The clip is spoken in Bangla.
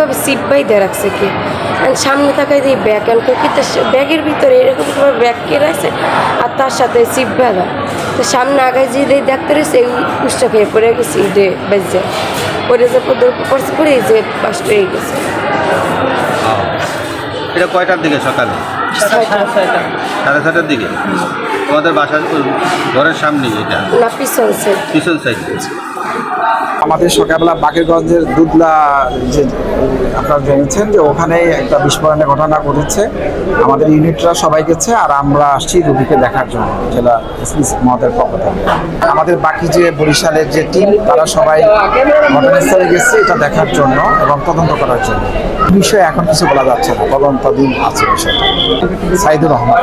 এরকমভাবে সিট বাইতে রাখছে কি সামনে তাকাই দিই ব্যাগ কিন্তু ব্যাগের ভিতরে এরকমভাবে ব্যাগ কে রাখছে আর তার সাথে সিট বাঁধা তো সামনে আগায় যে দেখতে রয়েছে এই উষ্টা খেয়ে পড়ে গেছি ইটে বেজে পড়ে যে পড়ছে পড়ে যে পাশটা হয়ে গেছে। এটা কয়টার দিকে সকালে? 6:30 দিকে। তোমাদের বাসার ঘরের সামনে এটা না পিছন সাইড আমাদের সকালবেলা বাকেরগঞ্জের দুধলা যে আপনারা জেনেছেন যে ওখানে একটা বিস্ফোরণের ঘটনা ঘটেছে। আমাদের ইউনিটরা সবাই গেছে আর আমরা আসছি রোগীকে দেখার জন্য জেলা এসপি মহোদয়ের পক্ষ থেকে। আমাদের বাকি যে বরিশালের যে টিম তারা সবাই ঘটনাস্থলে গেছে এটা দেখার জন্য এবং তদন্ত করার জন্য। বিষয়ে এখন কিছু বলা যাচ্ছে না, তদন্তাধীন আছে বিষয়টা। সাইদুর রহমান।